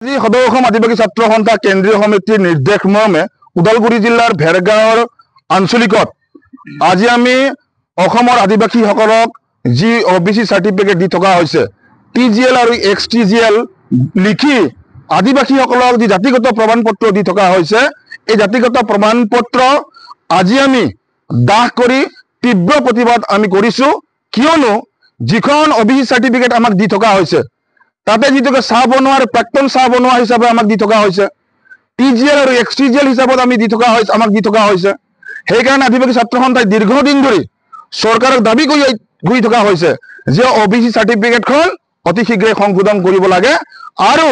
আজি সদৌ অসম আদিবাসী ছাত্ৰ সন্থা কেন্দ্ৰীয় সমিতিৰ নিৰ্দেশ মৰ্মে ওদালগুৰি জিলাৰ ভেৰগাঁৱৰ আঞ্চলিকত আজি আমি অসমৰ আদিবাসীসকলক যি ওবিসি সাৰ্টিফিকেট দি থকা হৈছে টিজিএল আৰু এক্সটিজিএল লিখি আদিবাসীসকলক যি জাতিগত প্ৰমাণপত্ৰ দি থকা হৈছে এই জাতিগত প্ৰমাণপত্ৰ আজি আমি দাহ কৰি তীব্ৰ প্ৰতিবাদ আমি কৰিছো কিয়নো যিখন ওবিসি সাৰ্টিফিকেট আমাক দি থকা হৈছে তাতে যিটোকে চাহ বনোৱাৰ প্ৰাক্তন চাহ বনোৱা হিচাপে আমাক দি থকা হৈছে টিজিএল আৰু এক্সটিজিএল হিচাপত আমি দি থকা হৈছে আমাক দি থকা হৈছে সেইকাৰণে আদিবাসী ছাত্ৰ সন্থাই দীৰ্ঘদিন ধৰি চৰকাৰক দাবী কৰি থকা হৈছে যে ওবিসি সাৰ্টিফিকেটখন অতি শীঘ্ৰে সংশোধন কৰিব লাগে আৰু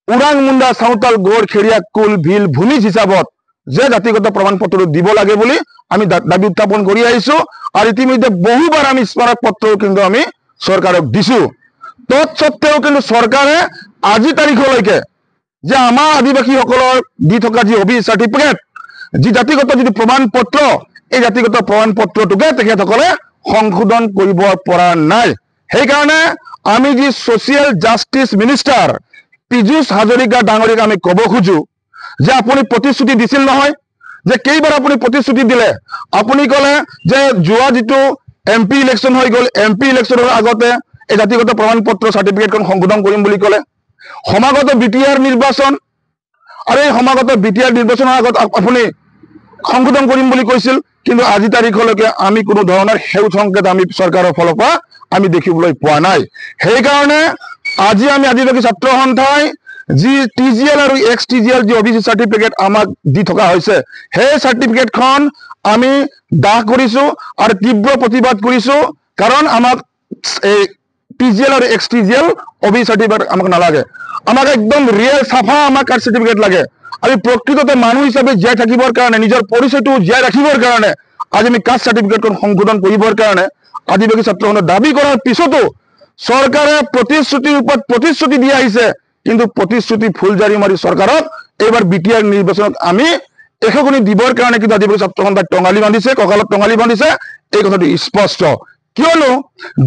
ওৰাং মুণ্ডা চাওতাল গড় খেৰিয়া কুল ভিল ভূমিজ হিচাপত যে জাতিগত প্ৰমাণপত্ৰ দিব লাগে বুলি আমি দাবী উত্থাপন কৰি আহিছো আৰু ইতিমধ্যে বহুবাৰ আমি স্মাৰক পত্ৰ কিন্তু আমি চৰকাৰক দিছো তৎসত্ত্বেও কিন্তু চৰকাৰে আজি তাৰিখলৈকে যে আমাৰ আদিবাসীসকলৰ দি থকা যি ওবিসি সাৰ্টিফিকেট যি জাতিগত যিটো প্ৰমাণপত্ৰ এই জাতিগত প্ৰমাণপত্ৰটোকে তেখেতসকলে সংশোধন কৰিব পৰা নাই সেইকাৰণে আমি যি social justice minister Piyush Hazarika ডাঙৰীক আমি ক'ব খোজো যে আপুনি প্ৰতিশ্ৰুতি দিছিল নহয় যে কেইবাৰ আপুনি প্ৰতিশ্ৰুতি দিলে আপুনি ক'লে যে যোৱা যিটো এমপি ইলেকশ্যন হৈ গ'ল এমপি ইলেকশ্যনৰ আগতে এই জাতিগত প্ৰমাণপত্ৰ সাৰ্টিফিকেটখন সংশোধন কৰিম বুলি ক'লে সমাগত বিটিআৰ নিৰ্বাচন আৰু এই সমাগত বিটিআৰ নিৰ্বাচনৰ আগত আপুনি সংশোধন কৰিম বুলি কৈছিল কিন্তু আজি তাৰিখলৈকে আমি কোনো ধৰণৰ সেউজ সংকেত আমি চৰকাৰৰ ফালৰ পৰা আমি দেখিবলৈ পোৱা নাই সেইকাৰণে আজি আমি আদিবাসী ছাত্ৰ সন্থাই যি টিজিএল আৰু এক্সটিজিএল যি ওবিসি সাৰ্টিফিকেট আমাক দি থকা হৈছে সেই সাৰ্টিফিকেটখন আমি দাহ কৰিছো আৰু তীব্ৰ প্ৰতিবাদ কৰিছো কাৰণ আমাক এই টিজিএল আৰু এক্সটিজিএল ওবিসি সাৰ্টিফিকেট আমাক নালাগে আমাক একদম ৰিয়েল চাফা আমাক কাষ্ট সাৰ্টিফিকেট লাগে আমি প্ৰকৃততে মানুহ হিচাপে জীয়াই থাকিবৰ কাৰণে নিজৰ পৰিচয়টো জীয়াই ৰাখিবৰ কাৰণে আজি আমি কাষ্ট সাৰ্টিফিকেটখন সংশোধন কৰিবৰ কাৰণে আদিবাসী ছাত্ৰ সন্থাই দাবী কৰাৰ পিছতো চৰকাৰে প্ৰতিশ্ৰুতিৰ ওপৰত প্ৰতিশ্ৰুতি দি আহিছে কিন্তু প্ৰতিশ্ৰুতি ফুলজাৰি মাৰি চৰকাৰক এইবাৰ বিটিআৰ নিৰ্বাচনত আমি এশগুণী দিবৰ কাৰণে কিন্তু আদিবাসী ছাত্ৰ সন্থাই টঙালি বান্ধিছে কঁকালত টঙালি বান্ধিছে এই কথাটো স্পষ্ট কিয়নো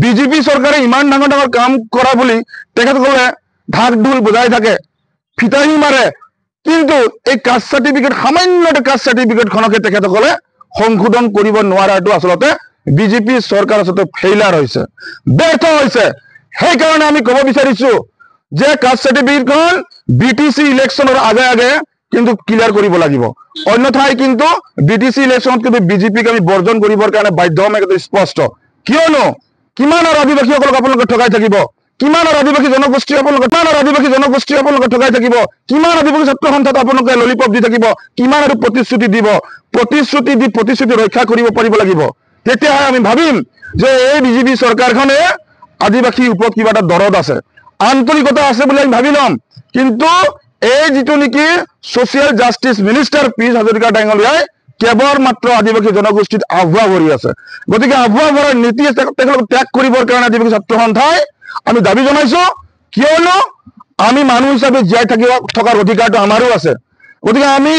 বিজেপি চৰকাৰে ইমান ডাঙৰ ডাঙৰ কাম কৰা বুলি তেখেতসকলে ঢাক ঢোল বজাই থাকে ফিতাহি মাৰে কিন্তু এই কাষ্ট সাৰ্টিফিকেট সামান্য কাষ্ট সাৰ্টিফিকেটখনকে তেখেতসকলে সংশোধন কৰিব নোৱাৰাটো আচলতে বিজেপি চৰকাৰ আচলতে ফেইলাৰ হৈছে ব্যৰ্থ হৈছে সেইকাৰণে আমি ক'ব বিচাৰিছো যে কাষ্ট সাৰ্টিফিকেটখন বিটিচি ইলেকশ্যনৰ আগে আগে কিন্তু ক্লিয়াৰ কৰিব লাগিব অন্যথাই কিন্তু বিটিচি ইলেকশ্যনত কিন্তু বিজেপিক আমি বৰ্জন কৰিবৰ কাৰণে বাধ্য হ'ম এইটো স্পষ্ট কিয়নো কিমান আৰু আদিবাসীসকলক আপোনালোকে ঠগাই থাকিব কিমান আৰু আদিবাসী জনগোষ্ঠী আপোনালোকে ঠগাই থাকিব কিমান আদিবাসী ছাত্ৰ সন্থাত আপোনালোকে ললিপপ দি থাকিব কিমান আৰু প্ৰতিশ্ৰুতি দিব প্ৰতিশ্ৰুতি ৰক্ষা কৰিব পাৰিব লাগিব তেতিয়াহে আমি ভাবিম যে এই বিজেপি চৰকাৰখনে আদিবাসীৰ ওপৰত কিবা এটা দৰদ আছে আন্তৰিকতা আছে বুলি আমি ভাবি ল'ম কিন্তু এই যিটো নেকি social justice minister Piyush Hazarika ডাঙৰীয়াই কেৱল মাত্ৰ আদিবাসী জনগোষ্ঠীত আভুৱা ভৰি আছে গতিকে আভুৱা ভৰাৰ নীতি তেখেতলোক ত্যাগ কৰিবৰ কাৰণে আদিবাসী ছাত্ৰ সন্থাই আমি দাবী জনাইছো কিয়নো আমি মানুহ হিচাপে জীয়াই থকাৰ অধিকাৰটো আমাৰো আছে গতিকে আমি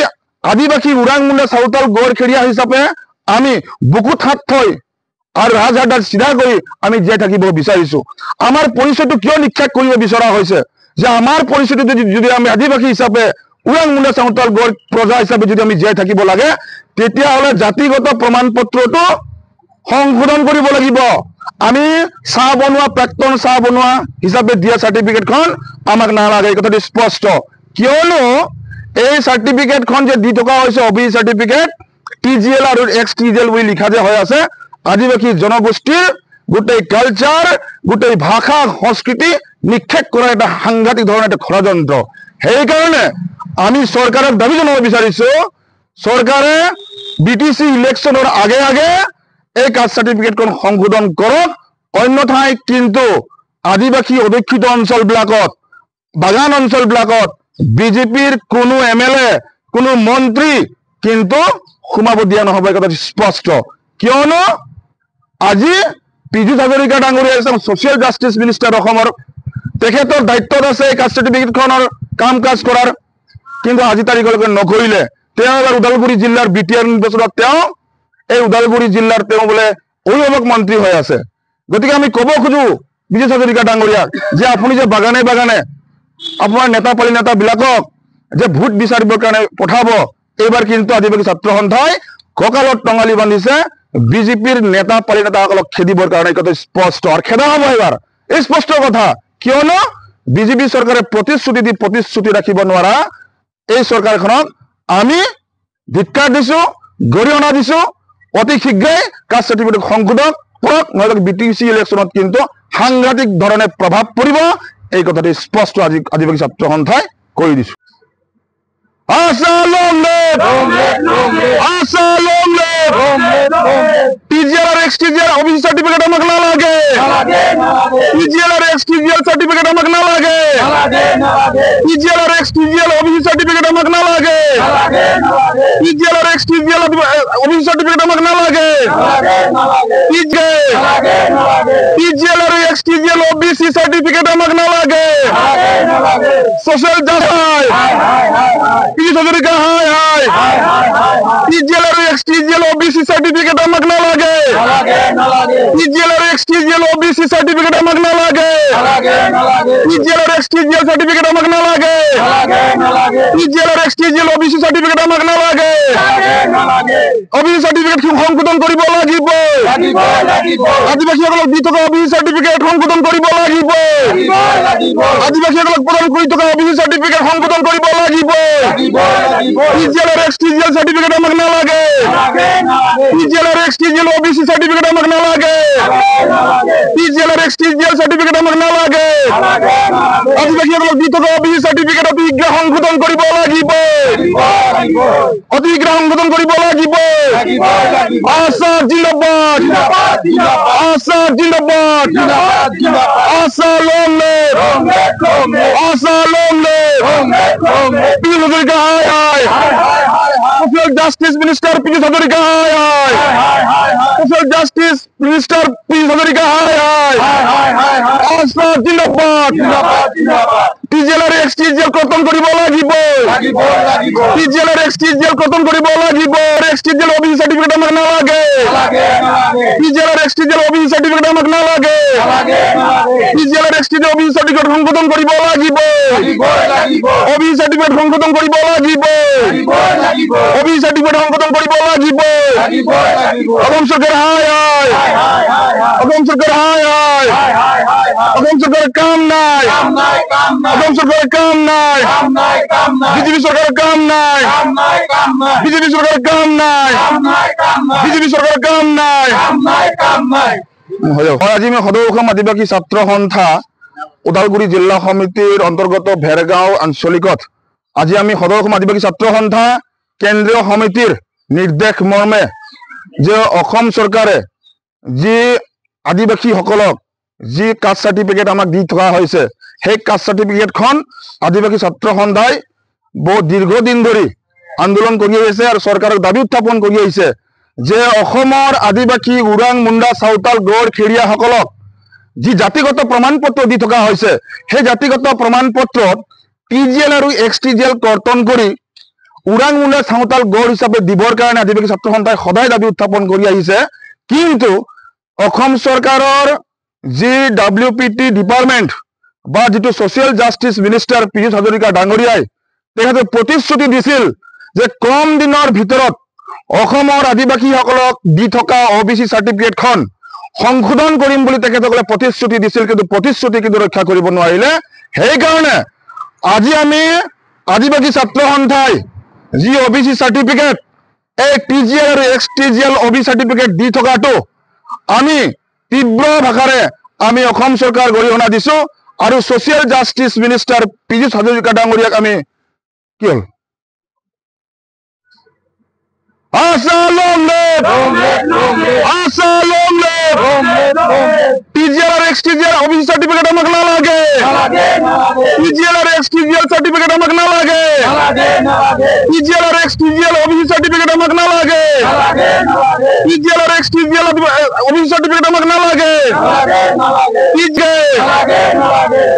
আদিবাসী ওৰাং মুণ্ডা চাওতাল গড় খেৰিয়া হিচাপে আমি বুকুত হাত থৈ আৰু ৰাজহাত চিধা কৰি আমি জীয়াই থাকিব বিচাৰিছো আমাৰ পৰিচয়টো কিয় নিক্ষেপ কৰিব বিচৰা হৈছে যে আমাৰ পৰিচয়টো যদি আমি আদিবাসী হিচাপে ওৰাং মুণ্ডা চাওতাল গড় প্ৰজা হিচাপে যদি আমি জীয়াই থাকিব লাগে তেতিয়াহ'লে জাতিগত প্ৰমাণপত্ৰটো সংশোধন কৰিব লাগিব আমি চাহ বনোৱা প্ৰাক্তন চাহ বনোৱা হিচাপে দিয়া সাৰ্টিফিকেটখন আমাক নালাগে এই কথাটো স্পষ্ট কিয়নো এই সাৰ্টিফিকেটখন যে দি থকা হৈছে ওবিসি সাৰ্টিফিকেট টিজিএল আৰু এক্সটিজিএল বুলি লিখা যে হৈ আছে আদিবাসী জনগোষ্ঠীৰ গোটেই কালচাৰ গোটেই ভাষা সংস্কৃতি নিক্ষেপ কৰা এটা সাংঘাতিক ধৰণৰ এটা ষড়যন্ত্ৰ সেইকাৰণে আমি চৰকাৰক দাবী জনাব বিচাৰিছো চৰকাৰে বিটিচি ইলেকশ্যনৰ আগে আগে এই কাষ্ট সাৰ্টিফিকেটখন সংশোধন কৰক অন্যথাই কিন্তু আদিবাসী অধ্যুষিত অঞ্চলবিলাকত বাগান অঞ্চলবিলাকত বিজেপিৰ কোনো এমএলএ কোনো মন্ত্ৰী কিন্তু সোমাব দিয়া নহ'ব এই কথাটো স্পষ্ট কিয়নো আজি পীযুষ হাজৰিকা ডাঙৰীয়া এজন ছ'চিয়েল জাষ্টিচ মিনিষ্টাৰ অসমৰ তেখেতৰ দায়িত্বত আছে এই কাষ্ট সাৰ্টিফিকেটখনৰ কাম কাজ কৰাৰ কিন্তু আজি তাৰিখলৈকে নকৰিলে তেওঁ এবাৰ ওদালগুৰি জিলাৰ বিটিআৰ নিৰ্বাচনত তেওঁ এই ওদালগুৰি জিলাৰ তেওঁ বোলে অভিভাৱক মন্ত্ৰী হৈ আছে গতিকে আমি ক'ব খোজো পীযুষ হাজৰিকা ডাঙৰীয়াক যে আপুনি যে বাগানে বাগানে আপোনাৰ নেতা পালি নেতাবিলাকক যে ভোট বিচাৰিবৰ কাৰণে পঠাব, এইবাৰ কিন্তু আদিবাসী ছাত্ৰ সন্থাই কঁকালত টঙালি বান্ধিছে বিজেপিৰ নেতা পালি নেতাসকলক খেদিবৰ কাৰণে। কথা স্পষ্ট আৰু খেদা হ'ব এইবাৰ, এই স্পষ্ট কথা। কিয়নো বিজেপি চৰকাৰে প্ৰতিশ্ৰুতি দি প্ৰতিশ্ৰুতি ৰাখিব নোৱাৰা এই চৰকাৰখনক আমি ধিক্কাৰ দিছো, গৰিহণা দিছো। অতি শীঘ্ৰেই কাষ্ট চাৰ্টিফিকেট সংশোধন কৰক, নহলে BTC ইলেকশ্যনত কিন্তু সাংঘাতিক ধৰণে প্ৰভাৱ পৰিব। এই কথাটি স্পষ্ট আজি আদিবাসী ছাত্ৰ সন্থাই কৈ দিছো। TGL আর XTGL OBC সার্টিফিকেট আমাকে না লাগে, TGL আর XTGL সার্টিফিকেট আমাকে না লাগে, TGL আর XTGL OBC সার্টিফিকেট আমাকে না লাগে, TGL আর XTGL OBC সার্টিফিকেট আমাকে না লাগে, TGL আর XTGL OBC সার্টিফিকেট আমাকে না লাগে। সোশ্যাল জাস্টিস পিজি হাজারিকা হাই হাই, TGL আর XTGL OBC সার্টিফিকেট আমাকে না লাগে, TGL আর XTGL OBC সার্টিফিকেট আমাকে না লাগে, TGL আর XTGL সার্টিফিকেট আমাকে না লাগে, TGL আর XTGL OBC সার্টিফিকেট আমাকে না লাগে। OBC সার্টিফিকেট সংশোধন কৰিব লাগিব, আদিবাসীসকলক দি থকা OBC সাৰ্টিফিকেট সংশোধন কৰিব লাগিব, আদিবাসীসকলক প্ৰদান কৰি থকা OBC সাৰ্টিফিকেট সংশোধন কৰিব লাগিব। TGL আর XTGL সার্টিফিকেট আমাকে না লাগে, TGL আর XTGL OBC সার্টিফিকেট আমাকে না লাগে, TGL আর XTGL সার্টিফিকেট আমাকে না লাগে। আদিবাসীসকলক দি থকা OBC সার্টিফিকেট অতি শীঘ্ৰে সংশোধন কৰিব লাগিব, অতি শীঘ্ৰে সংশোধন কৰিব লাগিব। আসাম জিন্দাবাদ, আসাম জিন্দাবাদ, Assam long live, Assam long live, পিজি হাজারিকা হাই হাই, সোশ্যাল জাস্টিস মিনিস্টার পিজি হাজারিকা হাই হাই, সোশ্যাল জাস্টিস মিনিস্টার পিজি হাজারিকা হাই হাই, আসাম জিন্দাবাদ। TGL আর XTGL খতম কৰিব লাগিব, TGL আৰ XTGL খতম কৰিব লাগিব। XTGL OBC সার্টিফিকেট আমাকে না লাগে, TGL আর XTGL OBC সার্টিফিকেট আমাকে না লাগে, TGL আর XTGL OBC সার্টিফিকেট সংশোধন কৰিব লাগিব, OBC সাৰ্টিফিকেট সংশোধন কৰিব লাগিব, OBC সাৰ্টিফিকেট সংশোধন কৰিব লাগিব। অসম চৰকাৰ হাই হাই, অসম চৰকাৰ হাই হাই, অসম চৰকাৰৰ কাম নাই, অসম চৰকাৰৰ কাম নাই, বিজেপি চৰকাৰৰ কাম নাই, বিজেপি চৰকাৰৰ কাম নাই, বিজেপি চৰকাৰৰ কাম নাই। আজি মই সদৌ অসম আদিবাসী ছাত্ৰ সন্থা ওদালগুৰি জিলা সমিতিৰ অন্তৰ্গত ভেৰগাঁও আঞ্চলিকত আজি আমি সদৌ অসম আদিবাসী ছাত্ৰ সন্থা কেন্দ্ৰীয় সমিতিৰ নিৰ্দেশ মৰ্মে যে অসম চৰকাৰে যি আদিবাসীসকলক যি কাষ্ট চাৰ্টিফিকেট আমাক দি থকা হৈছে, সেই কাষ্ট চাৰ্টিফিকেটখন আদিবাসী ছাত্ৰ সন্থাই বহু দীৰ্ঘদিন ধৰি আন্দোলন কৰি আহিছে আৰু চৰকাৰক দাবী উত্থাপন কৰি আহিছে যে অসমৰ আদিবাসী ওৰাং মুণ্ডা চাওতাল গড় খেৰিয়াসকলক যি জাতিগত প্ৰমাণ পত্ৰ দি থকা হৈছে, সেই জাতিগত প্ৰমাণ পত্ৰত TGL আৰু XTGL কৰ্তন কৰি ওৰাং মুণ্ডা চাওতাল গড় হিচাপে দিবৰ কাৰণে আদিবাসী ছাত্ৰ সন্থাই সদায় দাবী উত্থাপন কৰি আহিছে। কিন্তু অসম চৰকাৰৰ যি WPT ডিপাৰ্টমেণ্ট বা যিটো social justice minister Piyush Hazarika ডাঙৰীয়াই তেখেতে প্ৰতিশ্ৰুতি দিছিল যে কম দিনৰ ভিতৰত অসমৰ আদিবাসীসকলক দি থকা OBC সাৰ্টিফিকেটখন সংশোধন কৰিম বুলি তেখেতসকলে প্ৰতিশ্ৰুতি দিছিল, কিন্তু প্ৰতিশ্ৰুতি কিন্তু ৰক্ষা কৰিব নোৱাৰিলে। সেইকাৰণে আজি আমি আদিবাসী ছাত্ৰ সন্থাই যি OBC সাৰ্টিফিকেট, এই TGL আৰু XTGL OBC সাৰ্টিফিকেট দি থকাটো আমি তীব্ৰ ভাষাৰে আমি অসম চৰকাৰ গৰিহণা দিছো আৰু social justice minister Piyush Hazarika ডাঙৰীয়াক আমি কি হ'ল Assam long live, Assam long live, TGL আর XTGL OBC সার্টিফিকেট আমাকে না লাগে, TGL আর XTGL সার্টিফিকেট আমাকে না লাগে, TGL আর XTGL OBC সার্টিফিকেট আমাকে না লাগে, TGL আর XTGL OBC সার্টিফিকেট আমাকে না লাগে,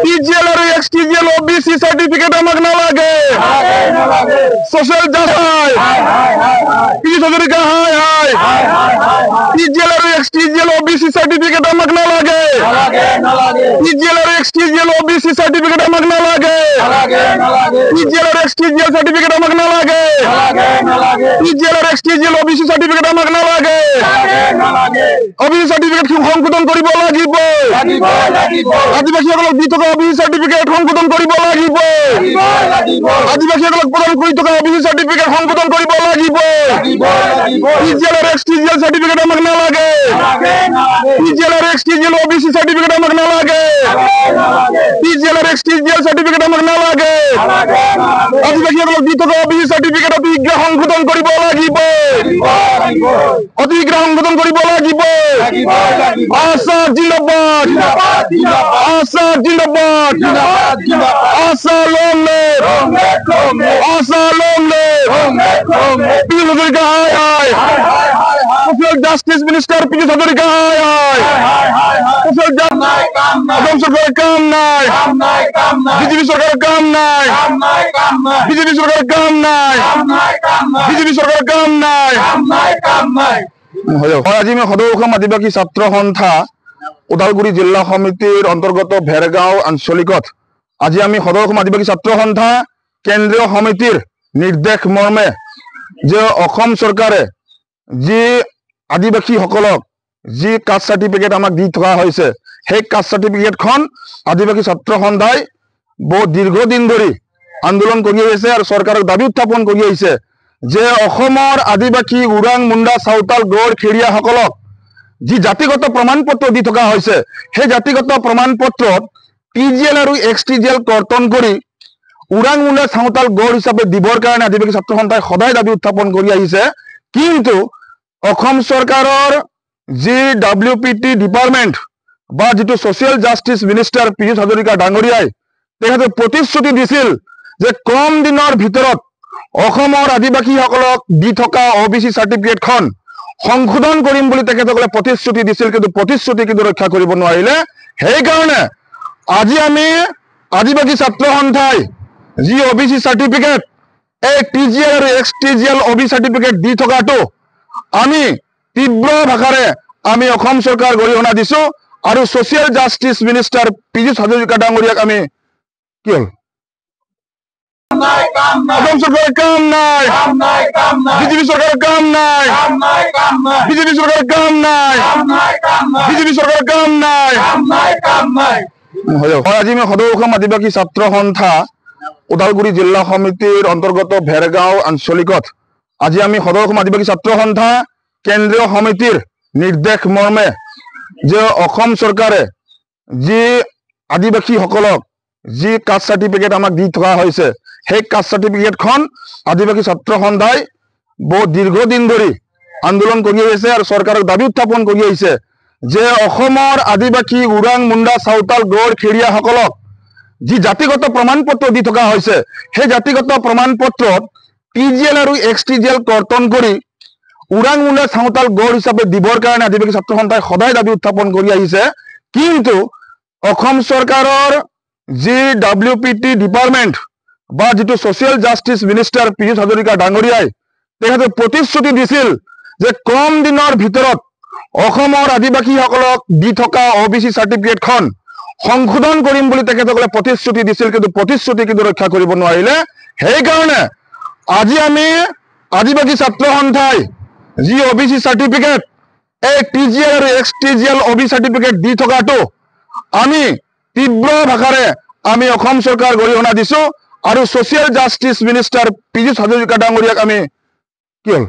TGL আর XTGL OBC ওবিসি সার্টিফিকেট আমাক নালাগে সোশ্যাল জাস্টিস পিজি হাজরিকা হাই টিজিএল আর এক্সটিজিএল ওবিসি সার্টিফিকেট আমাক নালাগে টিজিএল আর এক্সটিজিএল ওবিসি সার্টিফিকেট আমাক নালাগে টিজিএল আর এক্সটিজিএল সার্টিফিকেট আমাক নালাগে টিজিএল আর এক্সটিজিএল ওবিসি সার্টিফিকেট আমাক নালাগে ওবিসি সার্টিফিকেট সংশোধন কৰিব লাগিব আদিবাসীসকলক দি থকা ওবিসি সাৰ্টিফিকেট সংশোধন কৰিব লাগিব আদিবাসীসকলক প্ৰদান কৰি থকা ওবিসি সাৰ্টিফিকেট সংশোধন কৰিব লাগিব টিজিএল আর এক্সটিজিএল সার্টিফিকেট আমাক নালাগে টিজিএল আর এক্সটিজিএল ওবিসি সার্টিফিকেট আমাক নালাগে টিজিএল আর এক্সটিজিএল সার্টিফিকেট আমাক নালাগে আদিবাসীসকলক দি থকা ওবিসি সার্টিফিকেট অতি শীঘ্ৰে সংশোধন কৰিব লাগিব অতি শীঘ্ৰে সংশোধন কৰিব লাগিব আশা জিন্দাবাদ আশা জিন্দাবাদ আশা লং লিভ আশা লং লিভ পিজি হাজরিকা হাই সোশ্যাল জাস্টিস মিনিস্টার পিজি হাজরিকা হাই সোশ্যাল জাস্টিস সরকারের কাম নাই বিজেপি সরকারের কাম নাই বিজেপি সরকারের কাম নাই বিজেপি সরকারের কাম নাই আজি আমি সদৌ অসম আদিবাসী ছাত্ৰ সন্থা ওদালগুৰি জিলা সমিতিৰ অন্তৰ্গত ভেৰগাঁও আঞ্চলিকত আজি আমি সদৌ অসম আদিবাসী ছাত্ৰ সন্থা কেন্দ্ৰীয় সমিতিৰ নিৰ্দেশ মৰ্মে যে অসম চৰকাৰে যি আদিবাসীসকলক যি কাষ্ট সাৰ্টিফিকেট আমাক দি থকা হৈছে সেই কাষ্ট সাৰ্টিফিকেটখন আদিবাসী ছাত্ৰ সন্থাই বহু দীৰ্ঘদিন ধৰি আন্দোলন কৰি আহিছে আৰু চৰকাৰক দাবী উত্থাপন কৰি আহিছে যে অসমৰ আদিবাসী উৰাং মুণ্ডা চাওতাল গড় খেৰিয়াসকলক যি জাতিগত প্ৰমাণপত্ৰ দি থকা হৈছে সেই জাতিগত প্ৰমাণপত্ৰত টিজিএল আৰু এক্সটিজিএল কৰ্তন কৰি উৰাং মুণ্ডা চাওতাল গড় হিচাপে দিবৰ কাৰণে আদিবাসী ছাত্ৰ সন্থাই সদায় দাবী উত্থাপন কৰি আহিছে কিন্তু অসম চৰকাৰৰ যি WPT ডিপাৰ্টমেণ্ট বা যিটো social justice minister Piyush Hazarika ডাঙৰীয়াই তেখেতে প্ৰতিশ্ৰুতি দিছিল যে কম দিনৰ ভিতৰত অসমৰ আদিবাসীসকলক দি থকা ওবিসি সাৰ্টিফিকেটখন সংশোধন কৰিম বুলি তেখেতসকলে প্ৰতিশ্ৰুতি দিছিল কিন্তু প্ৰতিশ্ৰুতি কিন্তু ৰক্ষা কৰিব নোৱাৰিলে সেইকাৰণে আজি আমি আদিবাসী ছাত্ৰ সন্থাই যি ওবিসি সাৰ্টিফিকেট এই টিজিএল আৰু এক্সটিজিএল ওবিসি সাৰ্টিফিকেট দি থকাটো আমি তীব্ৰ ভাষাৰে আমি অসম চৰকাৰ গৰিহণা দিছো আৰু social justice minister Piyush Hazarika ডাঙৰীয়াক আমি কি হ'ল অসম চৰকাৰৰ কাম নাই বিজেপি চৰকাৰৰ কাম নাই বিজেপি চৰকাৰৰ কাম নাই বিজেপি চৰকাৰৰ কাম নাই আজি আমি সদৌ অসম আদিবাসী ছাত্ৰ সন্থা ওদালগুৰি জিলা সমিতিৰ অন্তৰ্গত ভেৰগাঁও আঞ্চলিকত আজি আমি সদৌ অসম আদিবাসী ছাত্ৰ সন্থা কেন্দ্ৰীয় সমিতিৰ নিৰ্দেশ মৰ্মে যে অসম চৰকাৰে যি আদিবাসীসকলক যি কাষ্ট সাৰ্টিফিকেট আমাক দি থকা হৈছে সেই কাষ্ট সাৰ্টিফিকেটখন আদিবাসী ছাত্ৰ সন্থাই বহু দীৰ্ঘদিন ধৰি আন্দোলন কৰি আহিছে আৰু চৰকাৰক দাবী উত্থাপন কৰি আহিছে যে অসমৰ আদিবাসী উৰাং মুণ্ডা চাওতাল গড় খেৰিয়াসকলক যি জাতিগত প্ৰমাণপত্ৰ দি থকা হৈছে সেই জাতিগত প্ৰমাণপত্ৰত টিজিএল আৰু এক্সটিজিএল কৰ্তন কৰি উৰাং মুণ্ডা চাওতাল গড় হিচাপে দিবৰ কাৰণে আদিবাসী ছাত্ৰ সন্থাই সদায় দাবী উত্থাপন কৰি আহিছে কিন্তু অসম চৰকাৰৰ যি WPT ডিপাৰ্টমেণ্ট বা যিটো social justice minister Piyush Hazarika ডাঙৰীয়াই তেখেতে প্ৰতিশ্ৰুতি দিছিল যে কম দিনৰ ভিতৰত অসমৰ আদিবাসীসকলক দি থকা ওবিসি সাৰ্টিফিকেটখন সংশোধন কৰিম বুলি তেখেতসকলে প্ৰতিশ্ৰুতি দিছিল কিন্তু প্ৰতিশ্ৰুতি কিন্তু ৰক্ষা কৰিব নোৱাৰিলে সেইকাৰণে আজি আমি আদিবাসী ছাত্ৰ সন্থাই যি ওবিসি সাৰ্টিফিকেট এই টিজিএল আৰু এক্সটিজিএল ওবিসি সাৰ্টিফিকেট দি থকাটো আমি তীব্ৰ ভাষাৰে আমি অসম চৰকাৰ গৰিহণা দিছো আৰু social justice minister Piyush Hazarika ডাঙৰীয়াক আমি কি হ'ল